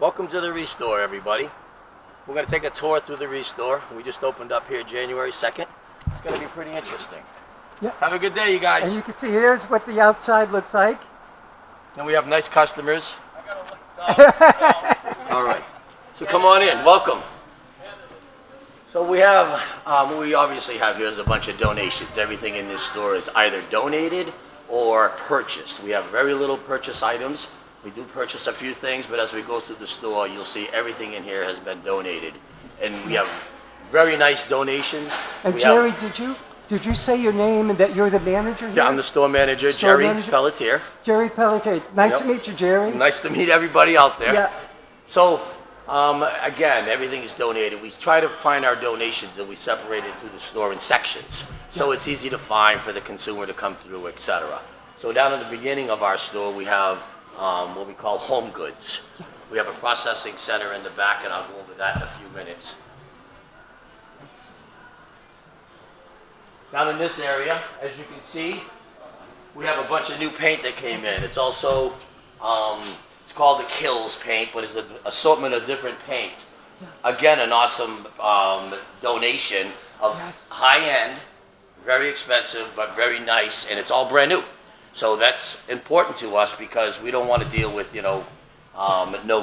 Welcome to the Restore, everybody. We're going to take a tour through the Restore. We just opened up here January 2nd. It's going to be pretty interesting. Yeah. Have a good day, you guys. And you can see here's what the outside looks like. And we have nice customers. All right. So come on in. Welcome. So we have, what we obviously have here is a bunch of donations. Everything in this store is either donated or purchased. We have very little purchase items. We do purchase a few things, but as we go through the store, you'll see everything in here has been donated. And we have very nice donations. And Jerry, did you say your name and that you're the manager here? Yeah, I'm the store manager, Jerry Pelletier. Jerry Pelletier. Nice to meet you, Jerry. Nice to meet everybody out there. Yeah. So, again, everything is donated. We try to find our donations and we separate it through the store in sections. So it's easy to find for the consumer to come through, etc. So down at the beginning of our store, we have what we call home goods. We have a processing center in the back, and I'll go over that in a few minutes. Down in this area, as you can see, we have a bunch of new paint that came in. It's also, it's called the Kills paint, but it's an assortment of different paints. Again, an awesome donation of high-end, very expensive, but very nice, and it's all brand new. So that's important to us because we don't want to deal with, no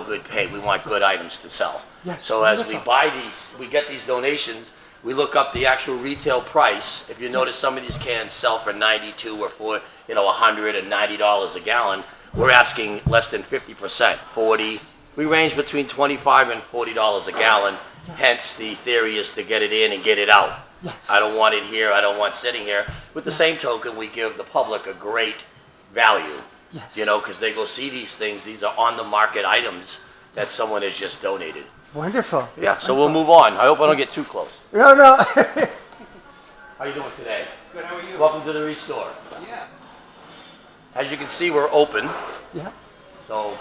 good paint. We want good items to sell. Yes, so as we buy these, we get these donations, we look up the actual retail price. If you notice, some of these cans sell for $92 or for $190 a gallon. We're asking less than 50%, 40. We range between $25 and $40 a gallon. Hence, the theory is to get it in and get it out. Yes. I don't want it here. I don't want sitting here. With the same token, we give the public a great value. Yes. Because they go see these things. These are on the market items that someone has just donated. Wonderful. Yeah. So we'll move on. I hope I don't get too close. No. How you doing today? Good. How are you? Welcome to the Restore. Yeah. As you can see, we're open. Yeah. So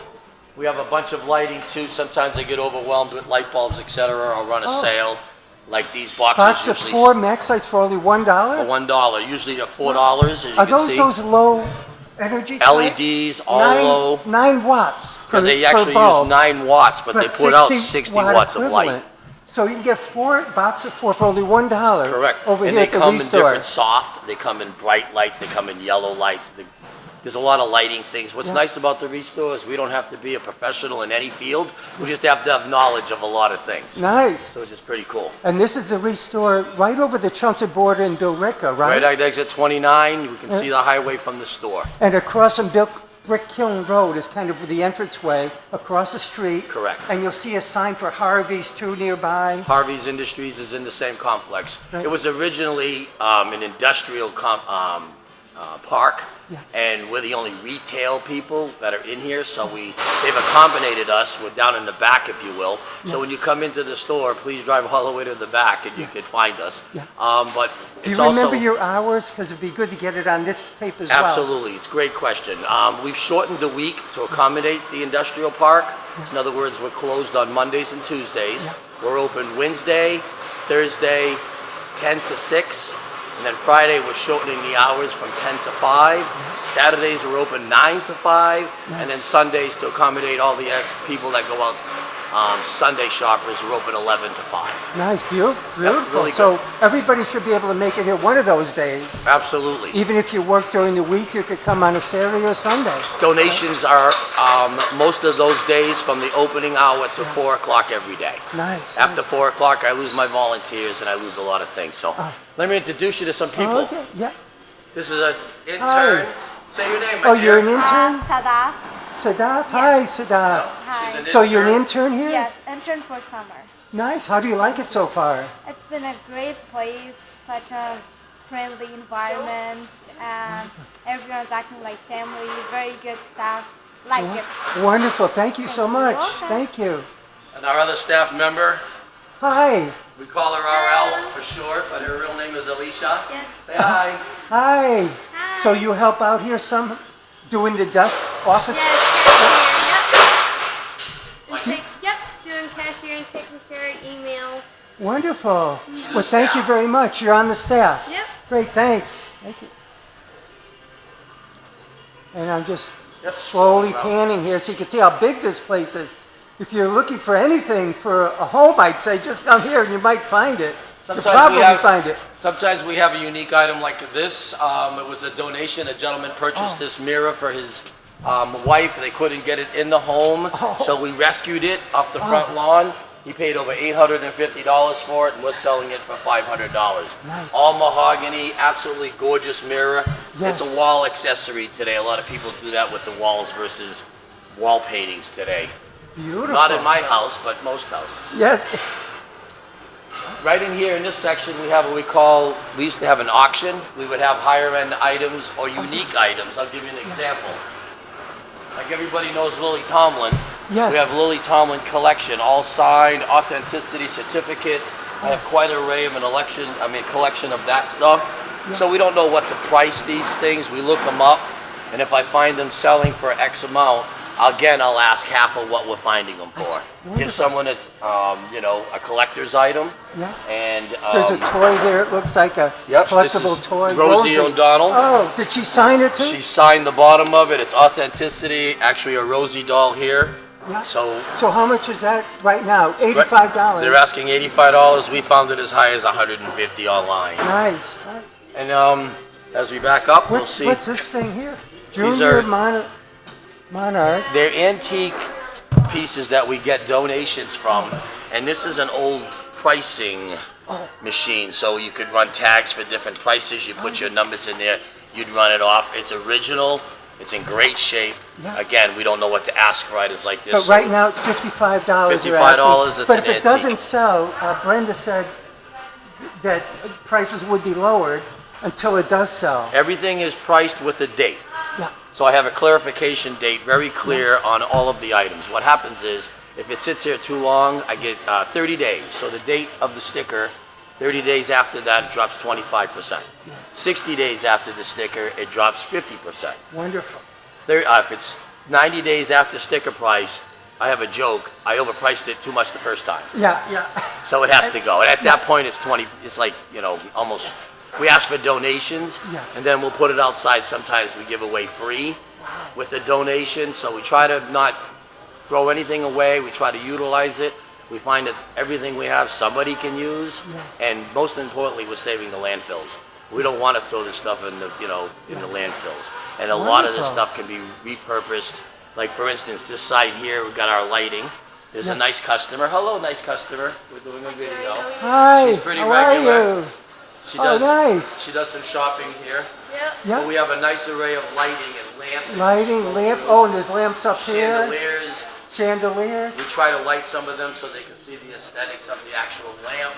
we have a bunch of lighting too. Sometimes I get overwhelmed with light bulbs, etc. I'll run a sale. Like these boxes. Box of usually 4 max lights for only $1? For $1. Usually they're $4, as you Are can see. those low energy? LEDs, all low. 9 watts per, They per actually bulb, use 9 watts, but they put out 60 watts of light. equivalent. So you can get 4 boxes of 4 for only $1. Correct. Over and here they at the come in Restore. different soft. They come in bright lights. They come in yellow lights. There's a lot of lighting things. What's nice about the Restore is we don't have to be a professional in any field. We just have to have knowledge of a lot of things. Nice. So it's just pretty cool. And this is the Restore right over the Chelmsford border in Billerica, right? Right at exit 29, you can see the highway from the store. And across from Brick Kiln Road is kind of the entranceway across the street. Correct. And you'll see a sign for Harvey's too nearby. Harvey's Industries is in the same complex. Right. It was originally an industrial park, and we're the only retail people that are in here, so they've accommodated us. We're down in the back, if you will. So when you come into the store, please drive all the way to the back, and you can find us. But Do it's you remember also, your hours? Because it'd be good to get it on this tape as well. Absolutely, it's a great question. We've shortened the week to accommodate the industrial park. So in other words, we're closed on Mondays and Tuesdays. We're open Wednesday, Thursday, 10 to 6. And then Friday, we're shortening the hours from 10 to 5. Saturdays, we're open 9 to 5. And then Sundays, to accommodate all the people that go out, Sunday shoppers, we're open 11 to 5. Nice, beautiful. Really So everybody should be able to make it here one of those days. Absolutely. Even if you work during the week, you could come on a Saturday or Sunday. Donations are most of those days from the opening hour to 4 o'clock every day. Nice. After 4 o'clock, I lose my volunteers and I lose a lot of things. So let me introduce you to some people. Okay, yeah. This is an intern. Say your name, my Oh, dear. you're an intern? Sadaf. Sadaf? Hi, Sadaf. Hi. She's an So you're an intern here? Yes, intern for summer. Nice. How do you like it so far? It's been a great place, such a friendly environment, and everyone's acting like family, very good staff. Like it. Wonderful. Thank you so You're much. welcome. Thank you. And our other staff member, Hi. we call her RL for short, but her real name is Alicia. Yes. Say hi. Hi. So you help out here doing the desk office? Yep, doing cashier and taking care of emails. Wonderful. Well, thank you very much. You're on the staff. Yep. Great, thanks. Thank you. And I'm just slowly panning here so you can see how big this place is. if you're looking for anything for a home, I'd say just come here and you might find it. Sometimes You'll probably we have, find it. Sometimes we have a unique item like this. It was a donation. A gentleman purchased this mirror for his wife. They couldn't get it in the home, so we rescued it off the front lawn. He paid over $850 for it, and we're selling it for $500. Nice. All mahogany, absolutely gorgeous mirror. Yes. It's a wall accessory today. A lot of people do that with the walls versus wall paintings today. Beautiful. Not in my house, but most houses. Yes. Right in here in this section, we have what we used to have an auction. We would have higher end items or unique items. I'll give you an example. Like everybody knows Lily Tomlin. Yes. We have Lily Tomlin collection, all signed, authenticity certificates. I have quite an array of collection of that stuff. Yeah. So we don't know what to price these things. We look them up, and if I find them selling for X amount, I'll ask half of what we're finding them for. Give someone a collector's item. Yeah. And There's a toy there. It looks like a collectible toy. Rosie O'Donnell. Oh, did she sign it too? She signed the bottom of it. It's authenticity. Actually, a Rosie doll here. Yeah. So how much is that right now? $85. they're asking $85. We found it as high as $150 online. Nice. And as we back up, we'll see. What's this thing here? These Junior are Monarch. They're antique pieces that we get donations from, and this is an old pricing machine. So you could run tags for different prices. You put your numbers in there. You'd run it off. It's original. It's in great shape. Yeah. Again, we don't know what to ask for items like this. But right now it's $55. $55. It's but an if it antique. doesn't sell, Brenda said that prices would be lowered until it does sell. Everything is priced with a date. Yeah. So I have a clarification date very clear on all of the items. What happens is, if it sits here too long, I get 30 days. So the date of the sticker, 30 days after that, it drops 25%. 60 days after the sticker, it drops 50%. Wonderful. If it's 90 days after sticker price, I have a joke. I overpriced it too much the first time. Yeah, yeah. So it has to go. And at that point, it's 20. It's like, almost. We ask for donations, Yes. and then we'll put it outside. Sometimes we give away free with a donation. So we try to not throw anything away. We try to utilize it. We find that everything we have somebody can use, Yes. and most importantly, we're saving the landfills. We don't want to throw this stuff in the the landfills. And a lot of this Wonderful. stuff can be repurposed. Like for instance, this side here, we've got our lighting. There's a Yes. nice customer. Hello, nice customer. We're doing a video. Hi. She's pretty how regular. are you? She Oh, does. nice. She does some shopping here. Yep. Yeah. But we have a nice array of lighting and lamps. and Lighting, lamp. Oh, and there's lamps up here. chandeliers. Chandeliers. We try to light some of them so they can see the aesthetics of the actual lamp.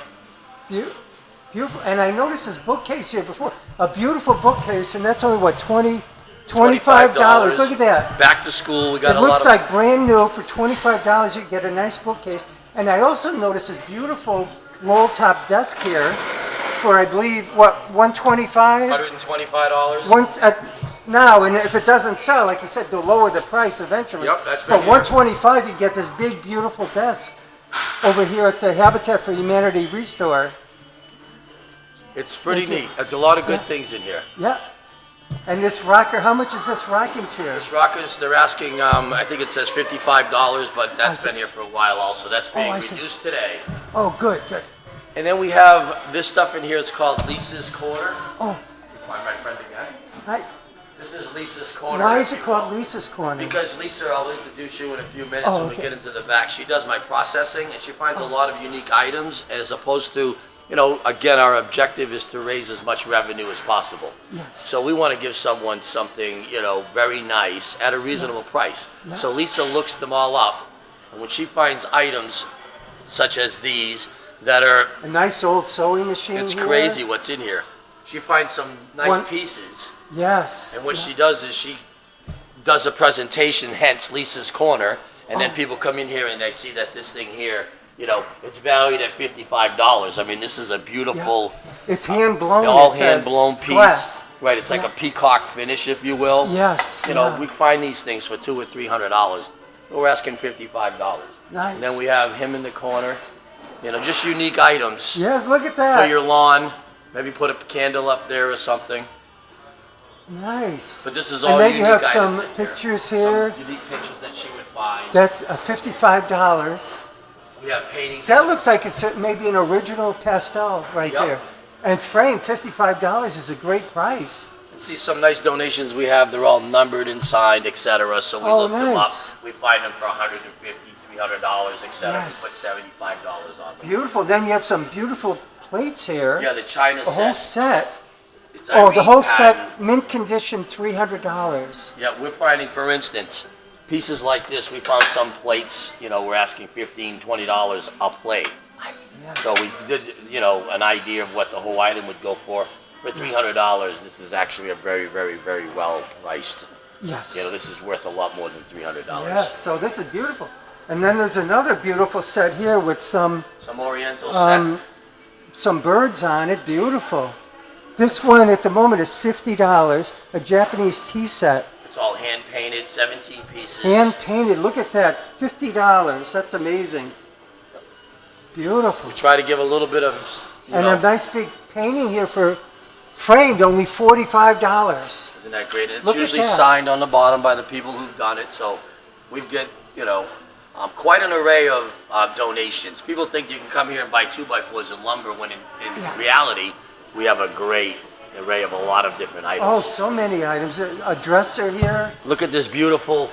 Beautiful. And I noticed this bookcase here before. A beautiful bookcase, and that's only what, $25. Look at that. Back to school, we got It a lot looks of. like brand new. For $25, you get a nice bookcase. And I also noticed this beautiful roll-top desk here for, I believe, what, $125? $125. Now, and if it doesn't sell, like you said, they'll lower the price eventually. Yep, that's But right here. $125, you get this big, beautiful desk over here at the Habitat for Humanity Restore. It's pretty Thank you. neat. There's a lot of good things in here. Yeah. And this rocker, how much is this rocking chair? This rockers, they're asking, I think it says $55, but that's see. been here for a while also. That's being I see. reduced today. Oh, good, good. And then we have this stuff in here. It's called Lisa's Corner. Oh, You find my friend again. I, This is Lisa's Corner. why is it called Lisa's Corner? Because Lisa, I'll introduce you in a few minutes Oh, when we okay. get into the back. She does my processing, and she finds a lot of unique items as opposed to, again, our objective is to raise as much revenue as possible. Yes. So we want to give someone something, very nice at a reasonable price. Yeah. So Lisa looks them all up, and when she finds items such as these that are, A nice old sewing machine it's here. crazy what's in here. She finds some nice pieces. Yes. And what she does is she does a presentation, hence Lisa's Corner, and then people come in here and they see that this thing here, it's valued at $55. I mean, this is a beautiful, It's hand blown. all it hand says. blown piece. Glass. Right, it's like a peacock finish, if you will. Yes. We find these things for $200 or $300. We're asking $55. Nice. And then we have him in the corner, just unique items Yes, look at for that. your lawn. Maybe put a candle up there or something. Nice. But this is all And then unique you have items some in here. pictures here. Some unique pictures that she would find. That's $55. We have paintings. That looks like it's maybe an original pastel right Yep. there. And framed, $55 is a great price. See some nice donations we have. They're all numbered and signed, etc. So we Oh, look them up. nice. We find them for $150, $300, etc. Yes. We put $75 on them. Beautiful. Then you have some beautiful plates here. Yeah, the China The whole set. set. It's Oh, the Irene whole pattern. set, mint condition, $300. Yeah, we're finding, for instance, pieces like this. We found some plates. We're asking $15, $20 a plate. Yes. So we did, an idea of what the whole item would go for. For $300, this is actually a very, very, very well priced. Yes. This is worth a lot more than $300. Yes, so this is beautiful. And then there's another beautiful set here with some Oriental set. some birds on it. Beautiful. This one at the moment is $50, a Japanese tea set. It's all hand painted, 17 pieces. Hand painted, look at that, $50. That's amazing. Beautiful. We try to give a little bit of, And a nice big painting here for framed, only $45. isn't that great? And it's Look at usually that. signed on the bottom by the people who've done it. So we've got, quite an array of donations. People think you can come here and buy 2x4s and lumber when in reality, we have a great array of a lot of different items. Oh, so many items. A dresser here. Look at this beautiful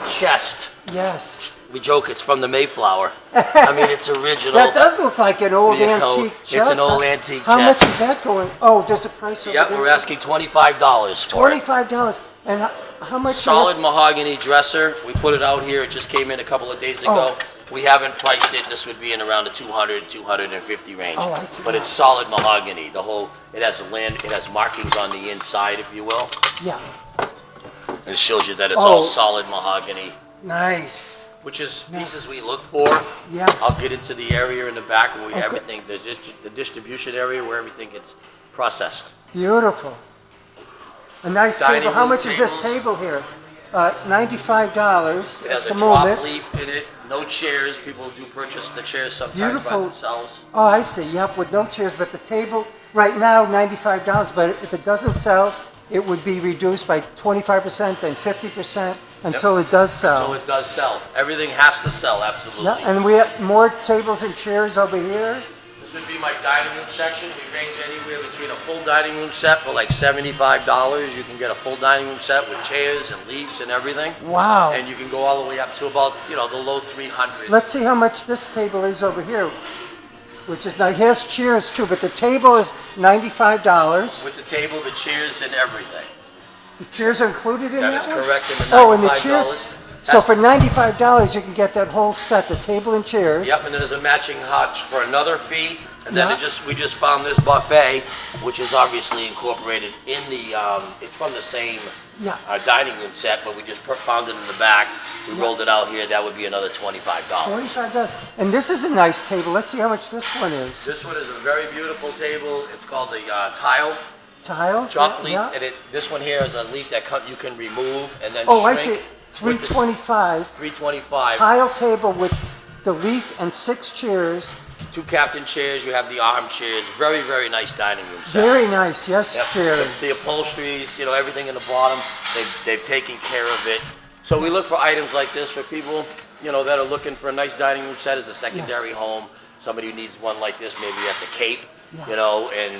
chest. Yes. We joke it's from the Mayflower. I mean, it's original. That does look like an old You know, antique it's chest. an old antique How chest. much is that going? Oh, there's a price over Yep, there. we're asking $25 for it. $25. And how much? Solid mahogany dresser. We put it out here. It just came in a couple of days ago. Oh. We haven't priced it. This would be in around the 200, 250 range. Oh, I see. But it's solid mahogany. It has markings on the inside, if you will. Yeah. And it shows you that it's all Oh. solid mahogany, Nice. which is pieces we look for. Yes. I'll get into the area in the back where we Okay. everything, the distribution area where everything gets processed. Beautiful. A nice Dining table. How room much is this tables. table here? $95 It has at a the drop moment. leaf in it, no chairs. People do purchase the chairs sometimes by Beautiful. themselves. Oh, I see. Yep, with no chairs, but the table right now $95. But if it doesn't sell, it would be reduced by 25%, then 50% until it does sell. So it does sell. Everything has to sell, absolutely. Yeah, and we have more tables and chairs over here. This would be my dining room section. We range anywhere between a full dining room set for like $75. You can get a full dining room set with chairs and leaves and everything. Wow. And you can go all the way up to about, the low 300s. Let's see how much this table is over here, which is now, he has chairs too, but the table is $95. With the table, the chairs, and everything. The chairs are included in That that is one? correct in the $95. Oh, and the chairs, so That's- for $95 you can get that whole set, the table and chairs. Yep, and then there's a matching hutch for another fee. And then Yeah. we just found this buffet, which is obviously incorporated in the, it's from the same Yeah. dining room set, but we just found it in the back. We rolled it out here. That would be another $25. $25. And this is a nice table. Let's see how much this one is. This one is a very beautiful table. It's called the tile Tile? chalk leaf, Yeah. and this one here is a leaf that you can remove and then Oh, I shrink. see. 325. 325. Tile table with the leaf and 6 chairs. 2 captain chairs. You have the armchairs. Very, very nice dining room set. Very nice, yes, Yep. Jerry. The upholsteries, everything in the bottom, they've taken care of it. So we look for items like this for people, that are looking for a nice dining room set as a secondary home. Somebody who needs one like this, maybe at the Cape, Yes. and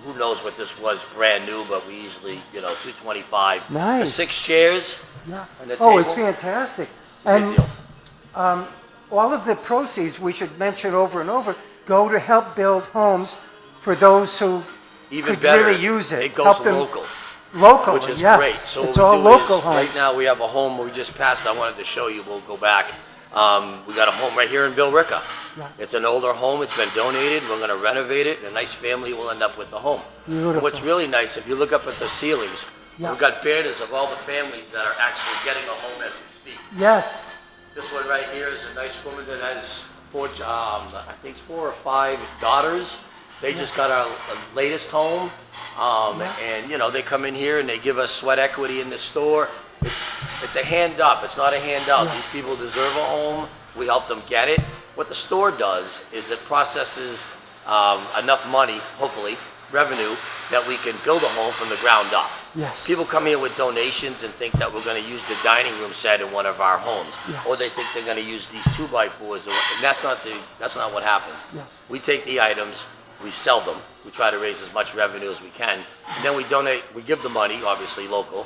who knows what this was brand new, but we usually, $225 for Nice. 6 chairs. Yeah. And the Oh, it's table. fantastic. Good And deal. all of the proceeds, we should mention over and over, go to help build homes for those who Even could better, really use it. it goes Help them local. Local, Which is yes. great. So it's what all we do local is, homes. right now we have a home we just passed. I wanted to show you. We'll go back. We got a home right here in Billerica. Yeah. It's an older home. It's been donated. We're going to renovate it, and a nice family will end up with the home. Beautiful. What's really nice, if you look up at the ceilings, Yeah. we've got banners of all the families that are actually getting a home as we speak. Yes. This one right here is a nice woman that has 4 or 5 daughters. They just got our latest home. And they come in here and they give us sweat equity in the store. It's a hand up. It's not a handout. Yes. These people deserve a home. We help them get it. What the store does is it processes enough money, hopefully, revenue, that we can build a home from the ground up. Yes. People come here with donations and think that we're going to use the dining room set in one of our homes, Yes. or they think they're going to use these 2x4s, and that's not what happens. Yes. We take the items, we sell them, we try to raise as much revenue as we can, and then we donate. We give the money, obviously local,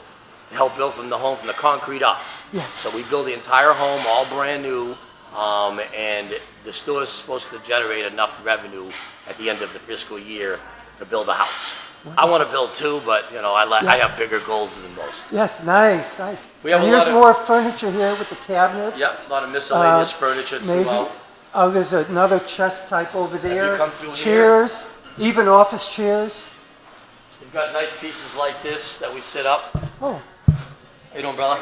to help build from the concrete up. Yes. So we build the entire home, all brand new, and the store is supposed to generate enough revenue at the end of the fiscal year to build a house. I want to build two, but I have bigger goals than most. Yes, nice, nice. We have And a here's lot of- more furniture here with the cabinets. Yep, a lot of miscellaneous furniture Maybe. throughout. Oh, there's another chest type over there. come through here- Chairs, even office chairs. We've got nice pieces like this that we sit up. Oh, How you doing, brother?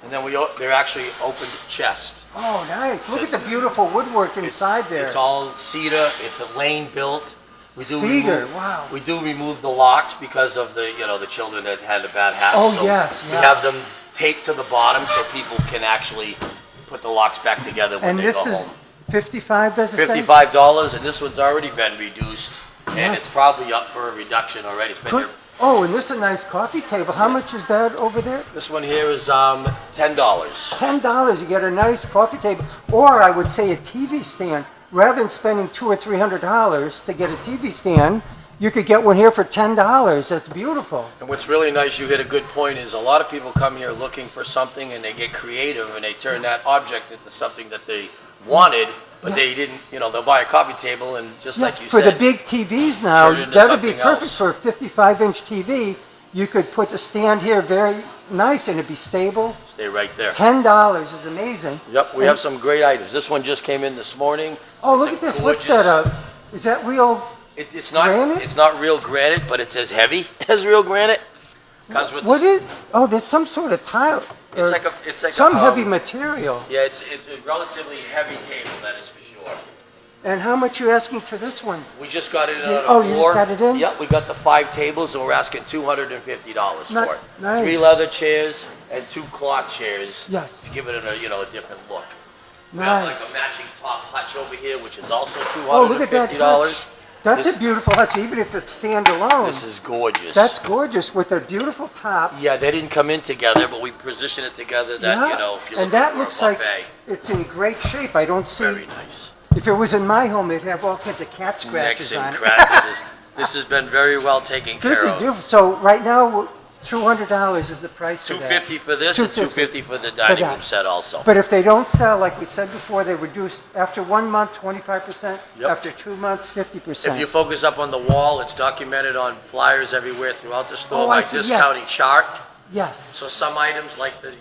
And then they're actually opened chest. oh, nice. Look at the it's- beautiful woodwork inside there. It's all cedar. It's a lane built. We do Cedar, wow. We do remove the locks because of the children that had a bad habit. Oh, so yes, We yeah. have them taped to the bottom so people can actually put the locks back together when And they this go is home. 55, does it say? $55, and this one's already been reduced, and Yes. it's probably up for a reduction already. It's been Good. here. Oh, and this is a nice coffee table. How much is that over there? This one here is $10. $10, you get a nice coffee table, or I would say a TV stand. Rather than spending $200 or $300 to get a TV stand, you could get one here for $10. That's beautiful. And what's really nice, you hit a good point, is a lot of people come here looking for something and they get creative and they turn that object into something that they wanted, but Yeah. they didn't, they'll buy a coffee table and just like you For said. the big TVs now, turn it into that would be something perfect else. for a 55-inch TV. You could put the stand here very nice and it'd be stable. Stay right there. $10 is amazing. Yep, we have some great items. This one just came in this morning. Oh, It's look a at this. What's gorgeous- that? Is that real? It's not. Granite? It's not real granite, but it's as heavy as real granite. Comes with What this- is? Oh, there's some sort of tile. or It's like some a, heavy material. Yeah, it's a relatively heavy table, that is for sure. And how much you asking for this one? We just got it on Yeah, a oh, you just floor. got it in? Yep, we got the 5 tables and we're asking $250 Ni- for it. nice. 3 leather chairs and 2 cloth chairs. Yes. To give it a different look. We have like Nice. a matching top hutch over here, which is also $250. Oh, look at that hutch. That's This- a beautiful hutch, even if it's standalone. This is gorgeous. That's gorgeous with a beautiful top. Yeah, they didn't come in together, but we position it together that, if you're and looking that for looks a like buffet, it's in great shape. I don't see. very nice. If it was in my home, it'd have all kinds of cat scratches Necks on and it. cracks. This has been very well taken This care is of. beautiful. So right now, $200 is the price for that. $250 for this and $250 $250 for the dining that. room set also. But if they don't sell, like we said before, they reduce after 1 month 25%, Yep. after 2 months 50%. If you focus up on the wall, it's documented on flyers everywhere throughout the store Oh, by I see, yes. discounting chart. Yes. So some items, like the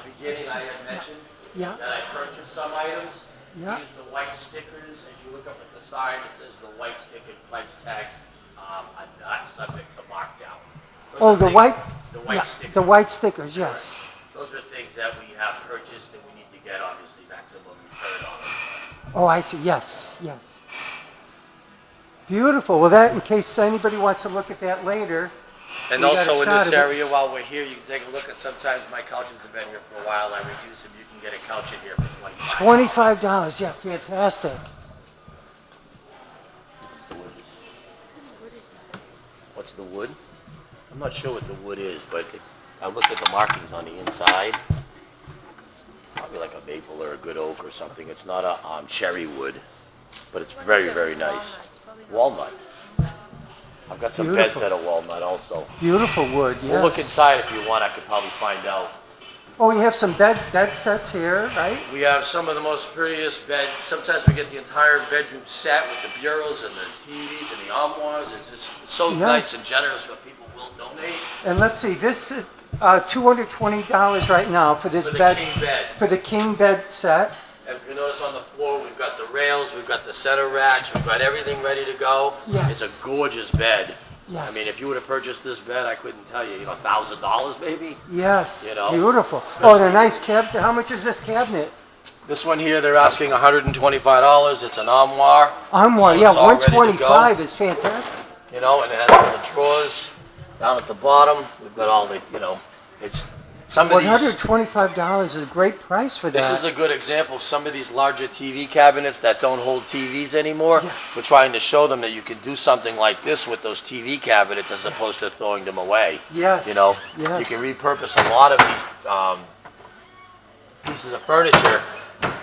beginning I had mentioned, Yeah. that I purchased some items, Yeah. use the white stickers. As you look up at the sign, it says the white sticker price tags are not subject to markdown. Those Oh, are the things- white. The white yeah, stickers. the white stickers. Yes. Those are things that we have purchased and we need to get, obviously, maximum return on them. Oh, I see. Yes. Yes. Beautiful. Well, that in case anybody wants to look at that later. And We got a also in shot this of it. area, while we're here, you can take a look at, sometimes my couches have been here for a while, I reduce them, you can get a couch in here for $25. $25. Yeah. Fantastic. What's the wood? I'm not sure what the wood is, but I looked at the markings on the inside. It's probably like a maple or a good oak or something. It's not a cherry wood, but it's very, very nice. Walnut. I've got some beds Beautiful. that are walnut also. Beautiful wood. Yes. We'll look inside if you want. I could probably find out. Oh, we have some bed sets here, right? We have some of the most prettiest beds. Sometimes we get the entire bedroom set with the bureaus and the TVs and the armoires. It's just so Yeah. nice and generous what people will donate. And let's see. This is $220 right now for this For the bed. king bed. For the king bed set. As you notice on the floor, we've got the rails, we've got the center racks, we've got everything ready to go. Yes. It's a gorgeous bed. Yes. I mean, if you would have purchased this bed, I couldn't tell you, $1,000 maybe? Yes. You know, Beautiful. Oh, and a nice cabinet. How much is this cabinet? This one here, they're asking $125. It's an armoire. Armoire. So Yeah, it's all ready to go. 125 is fantastic. You know, and it has all the drawers down at the bottom. We've got all the, it's Some of these, $125 is a great price for that. this is a good example. Some of these larger TV cabinets that don't hold TVs anymore, we're trying to show them that you can do something like this with those TV cabinets as opposed to throwing them away. Yes. You know, Yes. you can repurpose a lot of these pieces of furniture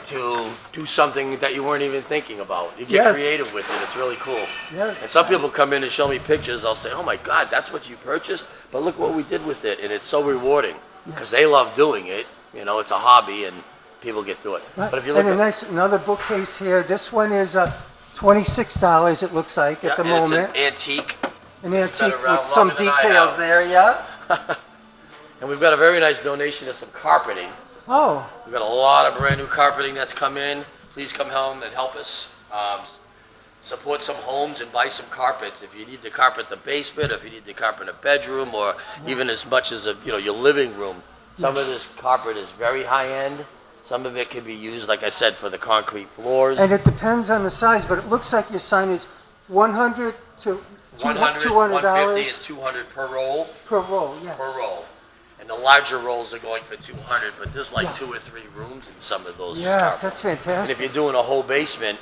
to do something that you weren't even thinking about. You get Yes. creative with it. It's really cool. Yes. And some people come in and show me pictures. I'll say, "Oh my God, that's what you purchased!" But look what we did with it, and it's so rewarding because they love doing it. You know, it's a hobby, and people get through it. Right. But if you look and at another bookcase here. This one is $26. It looks like at the and moment. it's an antique, An it's been antique around with some longer than I details have. there. Yeah. and we've got a very nice donation of some carpeting. Oh. We've got a lot of brand new carpeting that's come in. Please come home and help us support some homes and buy some carpets. If you need to carpet the basement, if you need to carpet a bedroom, or even as much as your living room, some of this carpet is very high end. Some of it can be used, like I said, for the concrete floors. And it depends on the size, but it looks like your sign is $100 to $100, $200 $150, and $200 per roll. per roll. Yes. Per roll. And the larger rolls are going for $200, but there's like Yeah. 2 or 3 rooms in some of those. Yes, carpets. that's And fantastic. if you're doing a whole basement,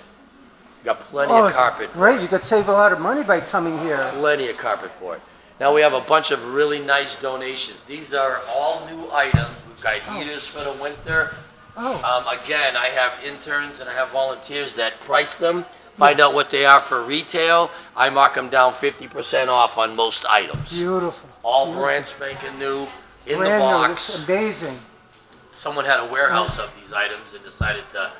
you got plenty Oh, of carpet. great! You could save a lot of money by coming here. Plenty of carpet for it. Now we have a bunch of really nice donations. These are all new items. We've got heaters for the winter. Oh, Again, I have interns and I have volunteers that price them, find out what they are for retail. I mark them down 50% off on most items. beautiful. All brand spanking new, in the Brand new. box. It's amazing. Someone had a warehouse of these items and decided to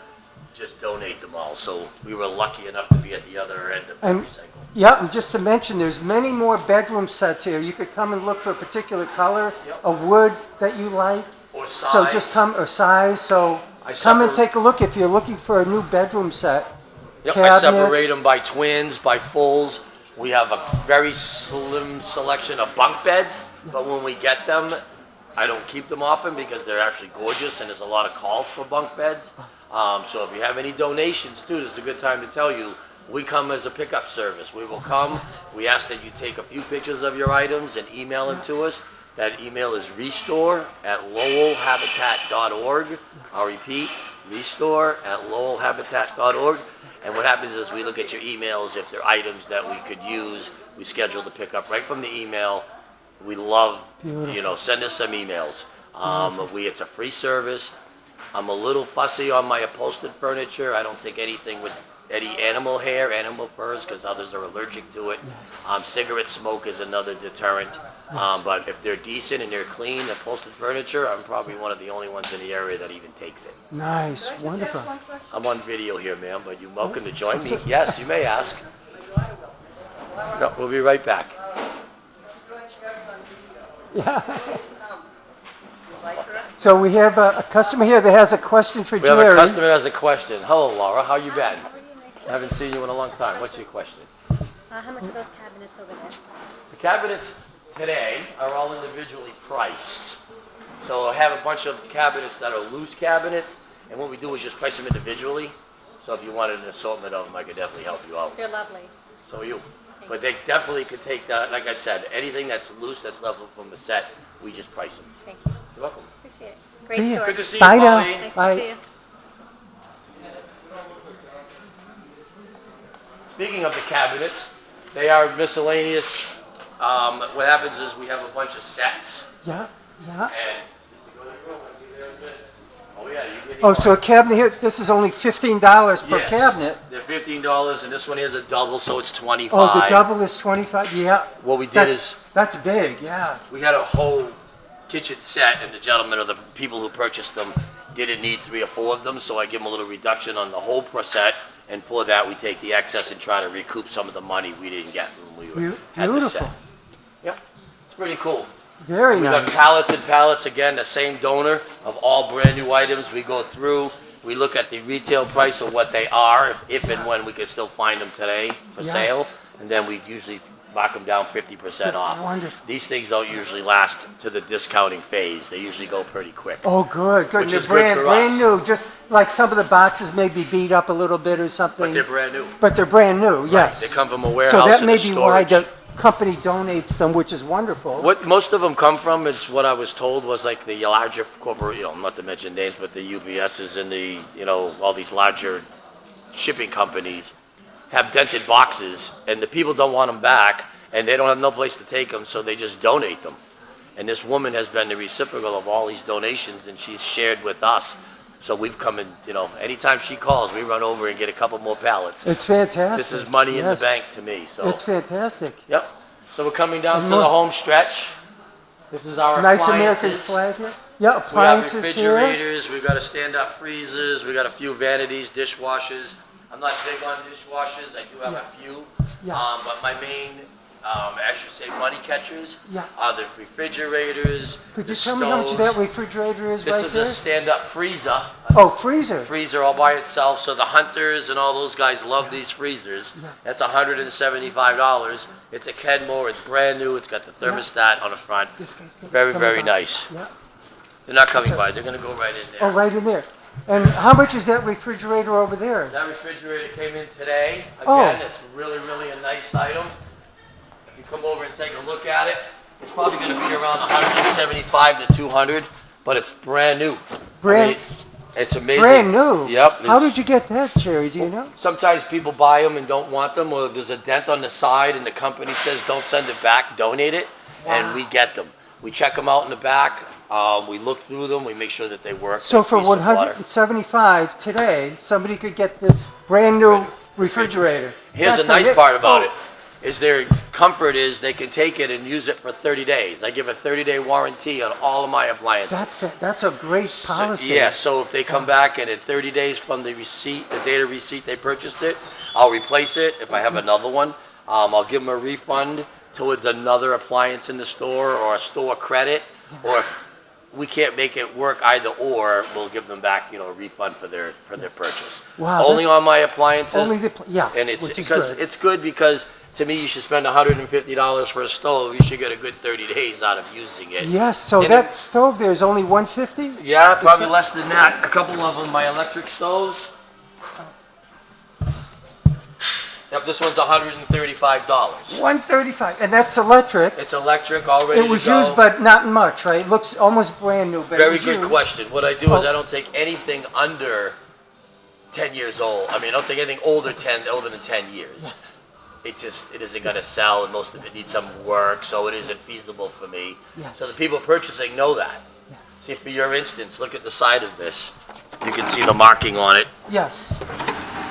just donate them all. So we were lucky enough to be at the other end of the And- recycle. Yeah, and just to mention, there's many more bedroom sets here. You could come and look for a particular color, Yep. a wood that you like. Or So size. just come, or size, so I come and separate- take a look if you're looking for a new bedroom set. Yep, I separate cabinets. them by twins, by fulls. We have a very slim selection of bunk beds, but when we get them, I don't keep them often because they're actually gorgeous and there's a lot of calls for bunk beds. So if you have any donations too, this is a good time to tell you, we come as a pickup service. We will come. We ask that you take a few pictures of your items and email them to us. That email is restore@lowellhabitat.org. I'll repeat, restore@lowellhabitat.org. And what happens is we look at your emails. If they're items that we could use, we schedule the pickup right from the email. We love, send us some emails. It's a free service. I'm a little fussy on my upholstered furniture. I don't take anything with any animal hair, animal furs, because others are allergic to it. Cigarette smoke is another deterrent. But if they're decent and they're clean, upholstered furniture, I'm probably one of the only ones in the area that even takes it. Nice, wonderful. I'm on video here, ma'am, but you're welcome to join me. Yes, you may ask. No, we'll be right back. So we have a customer here that has a question for We have Jerry. a customer that has a question. Hello, Laura. How you been? Haven't seen you in a long time. What's your question? How much are those cabinets over there? The cabinets today are all individually priced. So I have a bunch of cabinets that are loose cabinets, and what we do is just price them individually. So if you wanted an assortment of them, I could definitely help you out. They're lovely. So you. But they definitely could take that, like I said, anything that's loose, that's level from the set, we just price them. Thank you. You're welcome. Appreciate it. See Great ya. store. Good to see you, Bye now. Pauline. Nice Bye. to see you. Speaking of the cabinets, they are miscellaneous. What happens is we have a bunch of sets. Yeah, yeah. And oh yeah, you get Oh, so a cabinet here, this is only $15 per Yes. cabinet. They're $15, and this one here's a double, so it's $25. Oh, the double is 25, yeah. What we did That's big, yeah. we had a whole kitchen set, and the gentleman or the people who purchased them didn't need 3 or 4 of them, so I give them a little reduction on the whole per set, and for that we take the excess and try to recoup some of the money we didn't get when we had the set. Beautiful. Yep, it's pretty cool. Very We got nice. pallets and pallets, again, the same donor of all brand new items. We go through, we look at the retail price of what they are, if and when we can still find them today for Yes. sale, and then we usually mark them down 50% off. Wonderful. These things don't usually last to the discounting phase. They usually go pretty quick. Oh, good, good. Which And is they're good brand for us. new, just like some of the boxes may be beat up a little bit or something. But they're brand new. But they're brand new, yes. They come from a So warehouse that in may the be why storage. company donates them, which is wonderful. What most of them come from is what I was told was like the larger corporate, not to mention names, but the UPSs and the, all these larger shipping companies have dented boxes, and the people don't want them back, and they don't have no place to take them, so they just donate them. And this woman has been the reciprocal of all these donations, and she's shared with us. So we've come in, anytime she calls, we run over and get a couple more pallets. It's fantastic. This is money in the Yes. bank to me. So It's fantastic. Yep. So we're coming down to the home stretch. This is our Nice appliances. American flag here. Yeah, We have appliances here. refrigerators. We've got a stand-up freezers. We got a few vanities, dishwashers. I'm not big on dishwashers. I do have a few. Yeah. But my main, I should say, money catchers Yeah. are the refrigerators. Could you the tell me how much stoves. that refrigerator is This right is there? a stand-up freezer. Oh, freezer. Freezer all by itself. So the hunters and all those guys love these freezers. That's $175. It's a Kenmore. It's brand new. It's got the thermostat on the front. This guy's coming Very, by. very nice. Yeah. They're not coming by. They're going to go right in there. Oh, right in there. And how much is that refrigerator over there? That refrigerator came in today. Oh. Again, it's really, really a nice item. If you come over and take a look at it, it's probably going to be around 175 to 200, but it's brand new. Brand- it's amazing. Brand new. Yep. How did you get that, Jerry? Do you know? Sometimes people buy them and don't want them, or there's a dent on the side and the company says don't send it back, donate it, and we get them. We check them out in the back. We look through them. We make sure that they work. So like for piece of water. 175 today, somebody could get this brand new refrigerator. Here's the That's nice it. part about Oh, it, is their comfort is they can take it and use it for 30 days. I give a 30-day warranty on all of my appliances. That's a great policy. Yeah, so if they come back and in 30 days from the receipt, the date of receipt they purchased it, I'll replace it. If I have another one, I'll give them a refund towards another appliance in the store or a store credit. Or if we can't make it work either or, we'll give them back, a refund for their purchase. Wow, Only that's- on my appliances. Only yeah, And it's which is because good. it's good because to me you should spend $150 for a stove. You should get a good 30 days out of using it. Yes, so And that stove there is only 150? Yeah, probably less than that. A couple of them, my electric stoves. Yep, this one's $135. 135, and that's electric. It's electric, all ready It was to go. used, but not much, right? It looks almost brand new, but it Very was good used. question. What I do is I don't take anything under 10 years old. I mean, I don't take anything older than 10 years. Yes. It isn't going to sell, and most of it needs some work, so it isn't feasible for me. Yes. So the people purchasing know that. Yes. See, for your instance, look at the side of this. You can see the marking on it Yes.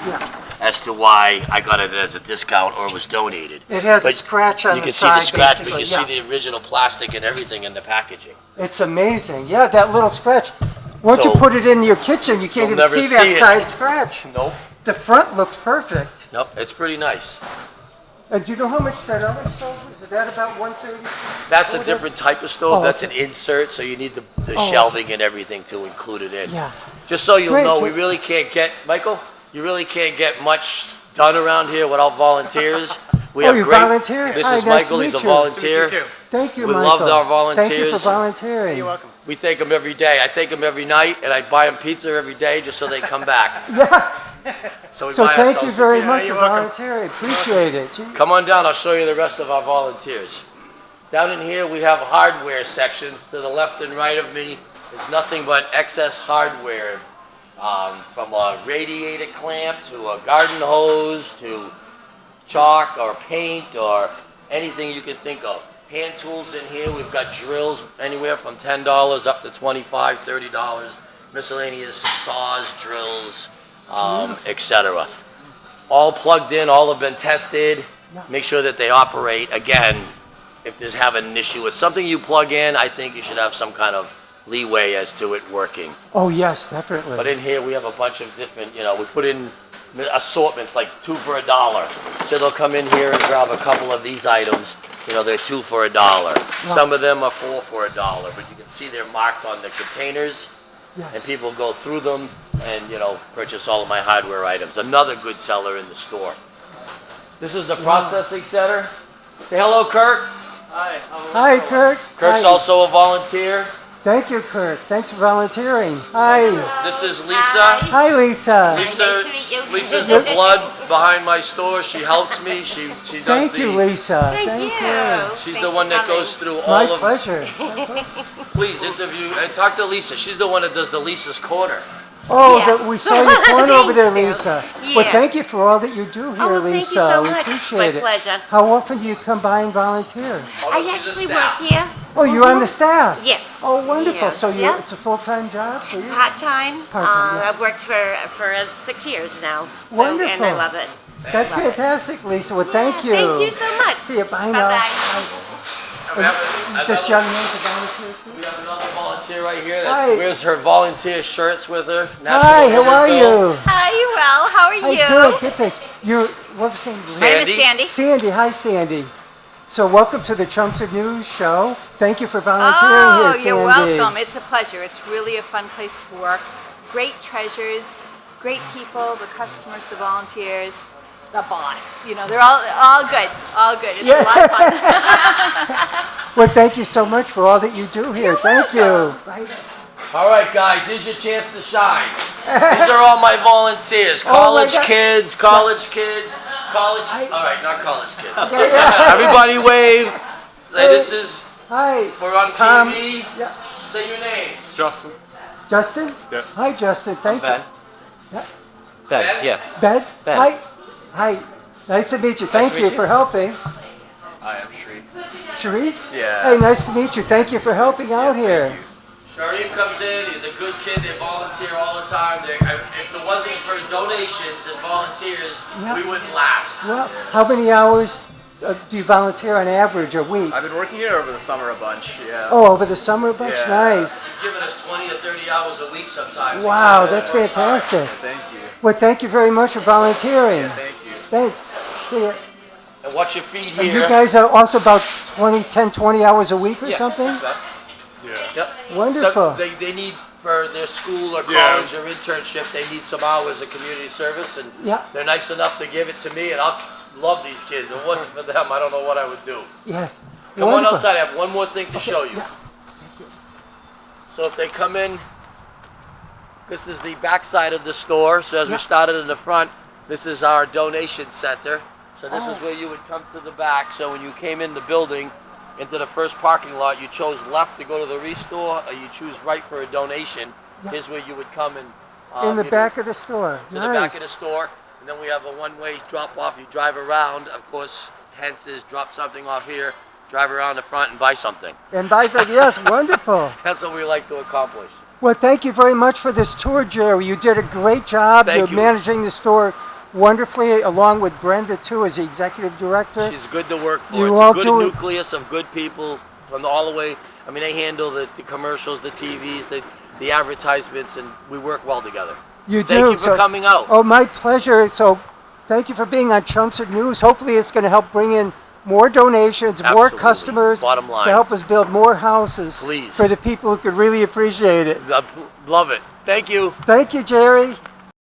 Yeah. as to why I got it as a discount or was donated. It has a But scratch on you the can side, see the scratch, but basically, you yeah. see the original plastic and everything in the packaging. It's amazing. Yeah, that little scratch. Once you So- put it in your kitchen, you can't You'll even never see that see it. side scratch. Nope. The front looks perfect. Nope, it's pretty nice. And do you know how much that other stove was? Is that about 130? That's a different type of stove. Oh, That's okay. an insert, so you need the Oh, shelving and everything to include it in. Yeah. Just so you'll Great. know, we really can't get, Michael, you really can't get much done around here without volunteers. We Oh, have you great. volunteer? This Hi, is nice Michael, to he's a meet you. volunteer. Thank you, We Michael. loved our Thank you for volunteers. volunteering. You're welcome. We thank them every day. I thank them every night, and I buy them pizza every day just so they come back. Yeah. So we So buy thank you ourselves- very Yeah, much for you're welcome. volunteering. Appreciate it. Gee. Come on down, I'll show you the rest of our volunteers. Down in here, we have hardware sections. To the left and right of me is nothing but excess hardware. From a radiator clamp to a garden hose to chalk or paint or anything you can think of. Hand tools in here, we've got drills anywhere from $10 up to $25, $30. Miscellaneous saws, drills, etc. All plugged in, all have been tested. Make sure that they operate. Again, if there's having an issue with something you plug in, I think you should have some kind of leeway as to it working. Oh, yes, definitely. But in here, we have a bunch of different, we put in assortments like 2 for $1. So they'll come in here and grab a couple of these items. They're 2 for $1. Some of them are 4 for $1, but you can see they're marked on the containers. Yes. And people go through them and, purchase all of my hardware items. Another good seller in the store. This is the processing center. Say hello, Kirk. Hi, Kirk. Kirk's Hi. also a volunteer. Thank you, Kirk. Thanks for volunteering. Hi. This is Lisa. Hi, Lisa. Lisa, Lisa's the blood behind my store. She helps me. She does Thank you, Lisa. Thank you. She's the one that goes through My all of. pleasure. Please interview and talk to Lisa. She's the one that does the Lisa's Corner. Oh, Yes. we saw your corner over there, Thank you. Lisa. Yes. Well, thank you for all that you do here, well, Lisa. thank you so We much. It's appreciate my it. pleasure. How often do you come by and volunteer? Oh, I she's a actually staff. work here. Oh, you're on the staff? Yes. Oh, wonderful. Yes. So Yeah. it's a full-time job for you? Part-time. Part-time, yeah. I've worked for 6 years now. So, Wonderful. And I love it. That's Love it. fantastic, Lisa. Well, thank you. Thank you so much. See you. Bye now. We have This young man's a volunteer too? We have another volunteer right here Hi. that wears her volunteer shirts with her. Hi, how are you? Hi, well, how are Hi, you? good, thanks. You're, what was your name? My name is Sandy? Sandy. Sandy, hi Sandy. So welcome to the Chelmsford News Show. Thank you for volunteering here, Sandy. You're welcome. It's a pleasure. It's really a fun place to work. Great treasures, great people, the customers, the volunteers, the boss. You know, they're all good. All good. It's a lot of fun. Well, thank you so much for all that you do here. Thank you. Bye. All right, guys, here's your chance to shine. These are all my volunteers. Oh my College God. kids, college kids, college. All right, not college kids. Yeah. Everybody wave. Say this is. Hi. We're on Tom. TV. Yeah. Say your names. Justin. Justin? Yeah. Hi, Justin. Thank Ben. you. Ben, yeah. Ben? Ben. Hi. Hi. Nice to meet you. Thank to you meet you. for helping. I am Shree. Sharif? Yeah. Hey, nice to meet you. Thank you for helping out here. Sharif comes in. He's a good kid. They volunteer all the time. If it wasn't for donations and volunteers, Yeah. we wouldn't last. Well, how many hours do you volunteer on average a week? I've been working here over the summer a bunch, yeah. Oh, over the summer a bunch? Yeah. Nice. He's giving us 20 or 30 hours a week sometimes. Wow, Yeah, that's it works hard. fantastic. Thank you. Well, thank you very much for volunteering. Thank you. Thanks. See ya. And watch your feet And here. you guys are also about 20 hours a week or Yeah. something? Yeah. Yep. Wonderful. So they need for their school or Yeah. college or internship, they need some hours of community service, and Yeah. they're nice enough to give it to me, and I'll love these kids. If it wasn't for them, I don't know what I would do. Yes. Come on Wonderful. outside. I have one more thing to show you. Yeah. So if they come in, this is the back side of the store. So as Yeah. we started in the front, this is our donation center. So this is where you would come to the back. So when you came in the building, into the first parking lot, you chose left to go to the restore, or you choose right for a donation. Yeah. Here's where you would come and In the you know, back of the store. to Nice. the back of the store, and then we have a one-way drop-off. You drive around, of course. Hence is drop something off here, drive around the front, and buy something. And Buzz said, yes, wonderful. That's what we like to accomplish. Well, thank you very much for this tour, Jerry. You did a great job. Thank You're you. managing the store wonderfully, along with Brenda, too, as the executive director. She's good to work for. You It's all a good do it- nucleus of good people from all the way. I mean, they handle the commercials, the TVs, the advertisements, and we work well together. You do. Thank you for coming out. Oh, my pleasure. So thank you for being on Chelmsford News. Hopefully it's going to help bring in more donations, more Absolutely. customers Bottom line. to help us build more houses Please. for the people who could really appreciate it. I love it. Thank you. Thank you, Jerry.